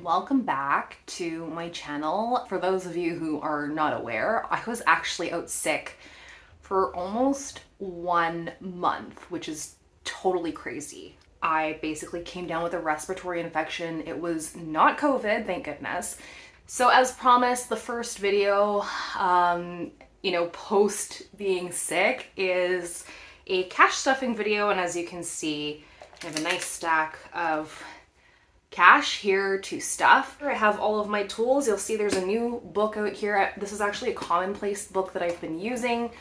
Welcome back to my channel. For those of you who are not aware, I was actually out sick for almost 1 month, which is totally crazy. I basically came down with a respiratory infection. It was not COVID, thank goodness. So as promised, the first video, post being sick is a cash stuffing video. And as you can see, I have a nice stack of cash here to stuff. I have all of my tools. You'll see there's a new book out here. This is actually a commonplace book that I've been using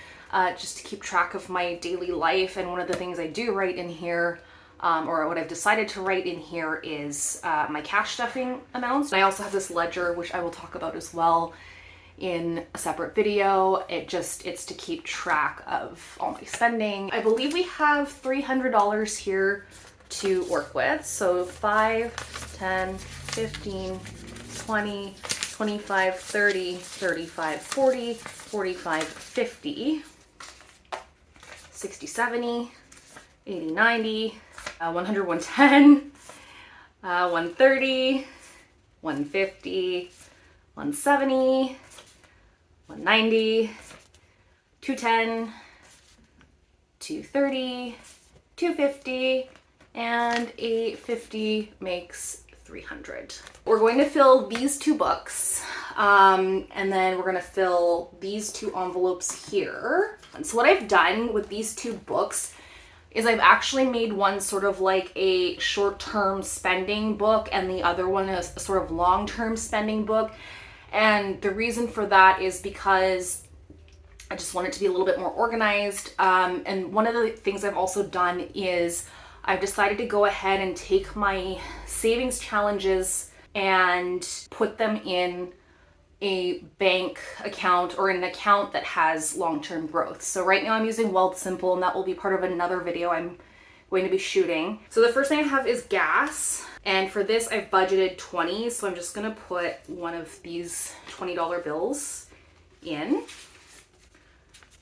just to keep track of my daily life. And one of the things I do write in here, or what I've decided to write in here, is my cash stuffing amounts. I also have this ledger, which I will talk about as well in a separate video. It's to keep track of all my spending. I believe we have $300 here to work with. So 5, 10, 15, 20, 25, 30, 35, 40, 45, 50, 60, 70, 80, 90, 100, 110, 130, 150, 170, 190, 210, 230, 250, and a 50 makes 300. We're going to fill these 2 books, and then we're going to fill these 2 envelopes here. And so what I've done with these 2 books is I've actually made one sort of like a short-term spending book, and the other one is a sort of long-term spending book. And the reason for that is because I just want it to be a little bit more organized. And one of the things I've also done is I've decided to go ahead and take my savings challenges and put them in a bank account or in an account that has long-term growth. So right now I'm using Wealthsimple, and that will be part of another video I'm going to be shooting. So the first thing I have is gas. And for this I've budgeted 20. So I'm just gonna put one of these $20 bills in.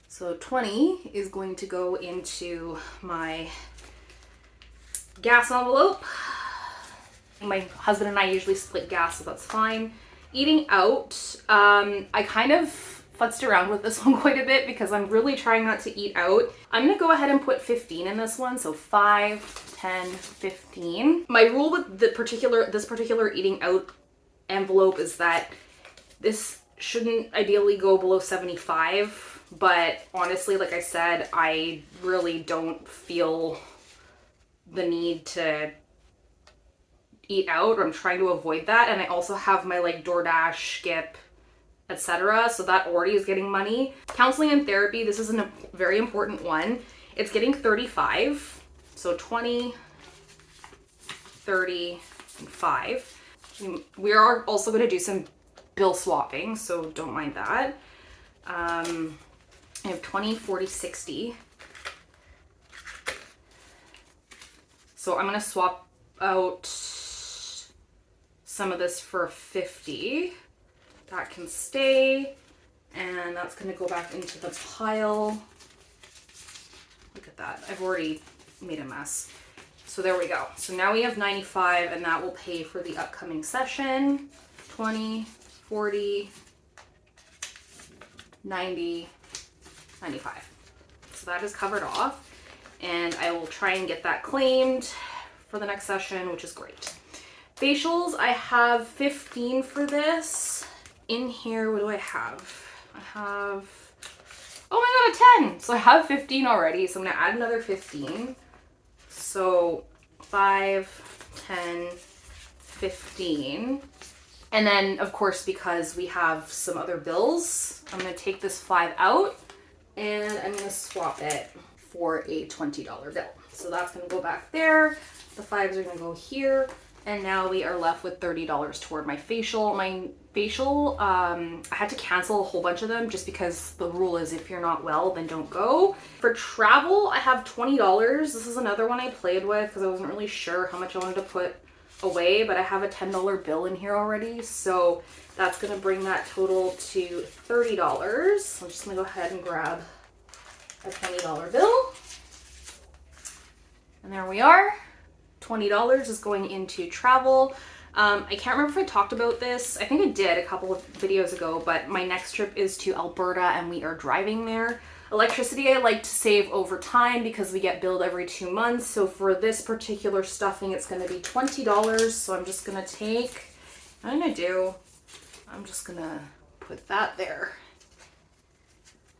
So 20 is going to go into my gas envelope. My husband and I usually split gas, so that's fine. Eating out, I kind of futzed around with this one quite a bit because I'm really trying not to eat out. I'm gonna go ahead and put 15 in this one, so 5, 10, 15. My rule with this particular eating out envelope is that this shouldn't ideally go below 75, but honestly, like I said, I really don't feel the need to eat out, or I'm trying to avoid that. And I also have my like DoorDash, Skip, etc. So that already is getting money. Counseling and therapy, this is a very important one. It's getting 35. So 20, 30, and 5. We are also going to do some bill swapping, so don't mind that. I have 20, 40, 60. So I'm going to swap out some of this for 50. That can stay. And that's going to go back into the pile. Look at that. I've already made a mess. So there we go. So now we have 95, and that will pay for the upcoming session. 20, 40, 90, 95. So that is covered off. And I will try and get that claimed for the next session, which is great. Facials, I have 15 for this. In here, what do I have? I have, oh my god, a 10. So I have 15 already, so I'm gonna add another 15. So 5, 10, 15. And then, of course, because we have some other bills, I'm gonna take this 5 out, and I'm gonna swap it for a $20 bill. So that's gonna go back there. The 5s are gonna go here. And now we are left with $30 toward my facial. My facial, I had to cancel a whole bunch of them just because the rule is if you're not well, then don't go. For travel, I have $20. This is another one I played with because I wasn't really sure how much I wanted to put away, but I have a $10 bill in here already. So that's gonna bring that total to $30. So I'm just gonna go ahead and grab a $20 bill. And there we are. $20 is going into travel. I can't remember if I talked about this. I think I did a couple of videos ago, but my next trip is to Alberta and we are driving there. Electricity I like to save over time because we get billed every 2 months. So for this particular stuffing, it's going to be $20. So I'm just going to take, I'm just going to put that there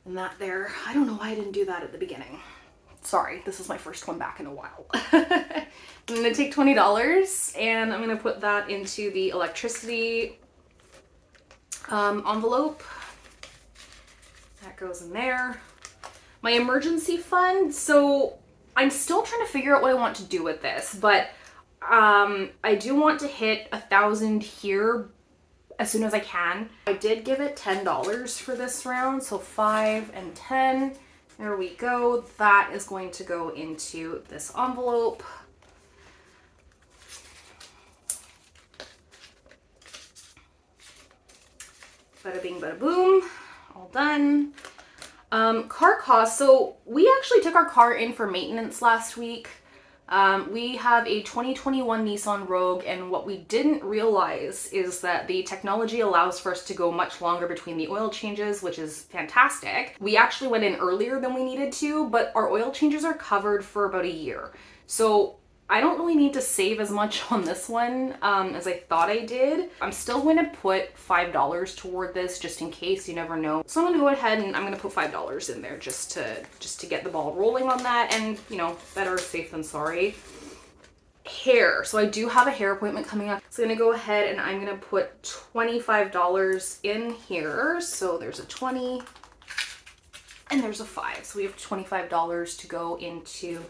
and that there. I don't know why I didn't do that at the beginning. Sorry, this is my first one back in a while. I'm gonna take $20 and I'm gonna put that into the electricity envelope. That goes in there. My emergency fund, so I'm still trying to figure out what I want to do with this, but I do want to hit 1,000 here as soon as I can. I did give it $10 for this round, so 5 and 10. There we go. That is going to go into this envelope. Bada bing, bada boom. All done. Car costs. So we actually took our car in for maintenance last week. We have a 2021 Nissan Rogue, and what we didn't realize is that the technology allows for us to go much longer between the oil changes, which is fantastic. We actually went in earlier than we needed to, but our oil changes are covered for about a year. So I don't really need to save as much on this one as I thought I did. I'm still going to put $5 toward this just in case, you never know. So I'm going to go ahead and I'm going to put $5 in there just to get the ball rolling on that, and you know, better safe than sorry. Hair. So I do have a hair appointment coming up. So I'm going to go ahead and I'm going to put $25 in here. So there's a 20 and there's a 5. So we have $25 to go into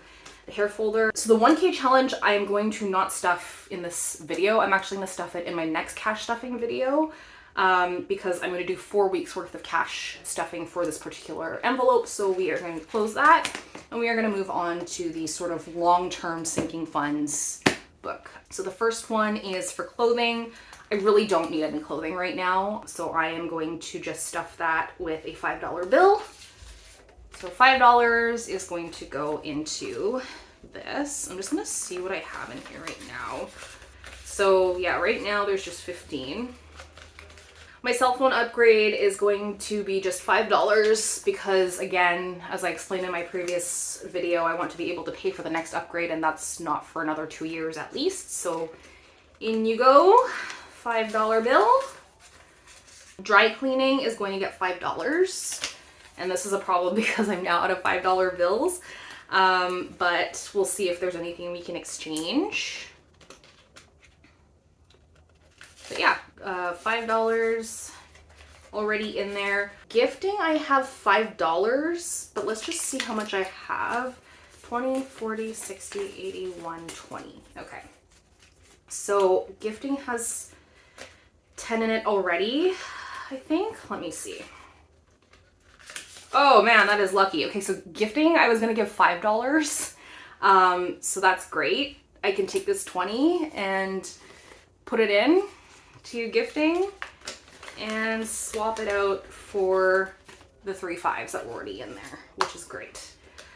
the hair folder. So the 1K challenge, I am going to not stuff in this video. I'm actually going to stuff it in my next cash stuffing video because I'm going to do 4 weeks worth of cash stuffing for this particular envelope. So we are going to close that and we are going to move on to the sort of long-term sinking funds book. So the first one is for clothing. I really don't need any clothing right now, so I am going to just stuff that with a $5 bill. So $5 is going to go into this. I'm just gonna see what I have in here right now. So yeah, right now there's just 15. My cell phone upgrade is going to be just $5 because, again, as I explained in my previous video, I want to be able to pay for the next upgrade, and that's not for another 2 years at least. So in you go, $5 bill. Dry cleaning is going to get $5. And this is a problem because I'm now out of $5 bills. But we'll see if there's anything we can exchange. But yeah, $5 already in there. Gifting, I have $5, but let's just see how much I have. 20, 40, 60, 80, 120. Okay. So gifting has 10 in it already, I think. Let me see. Oh man, that is lucky. Okay, so gifting, I was gonna give $5. So that's great. I can take this 20 and put it in to gifting and swap it out for the 3 5s that were already in there, which is great.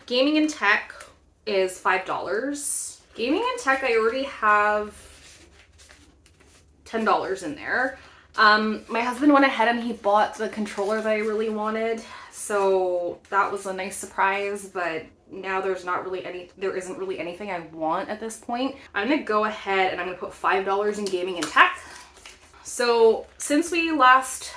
Gaming and tech is $5. Gaming and tech, I already have $10 in there. My husband went ahead and he bought the controller that I really wanted. So that was a nice surprise, but now there isn't really anything I want at this point. I'm gonna go ahead and I'm gonna put $5 in gaming and tech. So since we last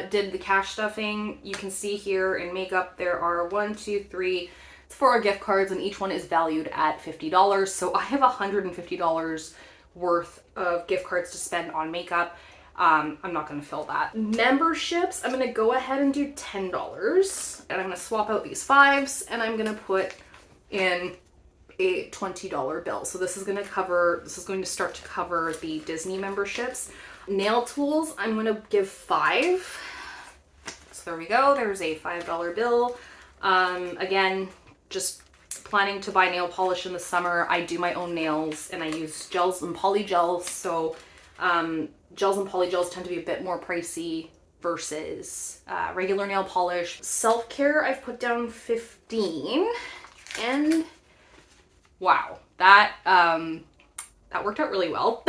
did the cash stuffing, you can see here in makeup, there are 1, 2, 3, 4 gift cards, and each one is valued at $50. So I have $150 worth of gift cards to spend on makeup. I'm not going to fill that. Memberships, I'm going to go ahead and do $10. And I'm going to swap out these 5s and I'm going to put in a $20 bill. So this is going to start to cover the Disney memberships. Nail tools, I'm going to give 5. So there we go. There's a $5 bill. Again, just planning to buy nail polish in the summer. I do my own nails and I use gels and polygels. So gels and polygels tend to be a bit more pricey versus regular nail polish. Self-care, I've put down 15. And Wow, that worked out really well.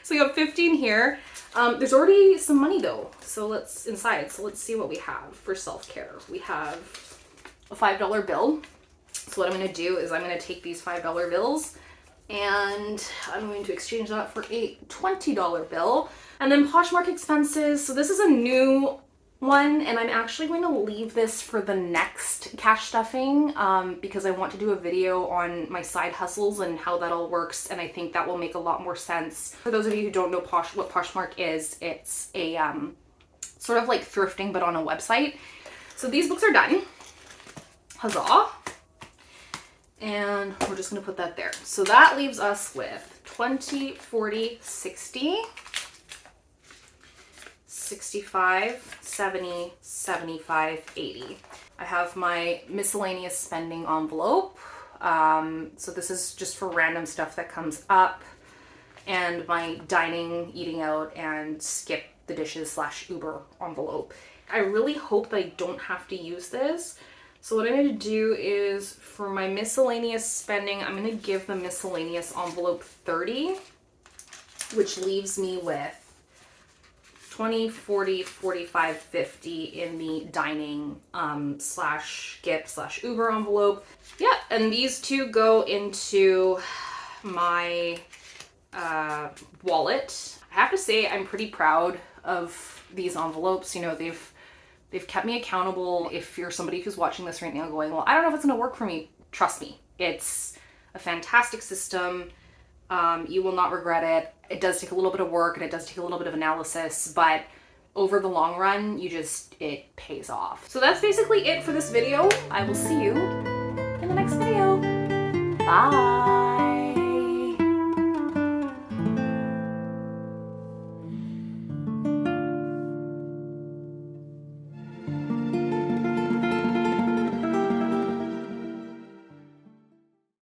So we have 15 here. There's already some money though. So let's see what we have for self-care. We have a $5 bill. So what I'm gonna do is I'm gonna take these $5 bills and I'm going to exchange that for a $20 bill. And then Poshmark expenses. So this is a new one, and I'm actually going to leave this for the next cash stuffing because I want to do a video on my side hustles and how that all works, and I think that will make a lot more sense. For those of you who don't know what Poshmark is, it's a sort of like thrifting but on a website. So these books are done. Huzzah. And we're just gonna put that there. So that leaves us with 20, 40, 60, 65, 70, 75, 80. I have my miscellaneous spending envelope. So this is just for random stuff that comes up, and my dining, eating out, and skip the dishes / Uber envelope. I really hope that I don't have to use this. So what I'm going to do is for my miscellaneous spending, I'm going to give the miscellaneous envelope 30, which leaves me with 20, 40, 45, 50 in the dining / skip / Uber envelope. Yeah, and these two go into my wallet. I have to say I'm pretty proud of these envelopes. You know, they've kept me accountable. If you're somebody who's watching this right now going, well, I don't know if it's going to work for me, trust me. It's a fantastic system. You will not regret it. It does take a little bit of work and it does take a little bit of analysis, but over the long run, it pays off. So that's basically it for this video. I will see you in the next video. Bye.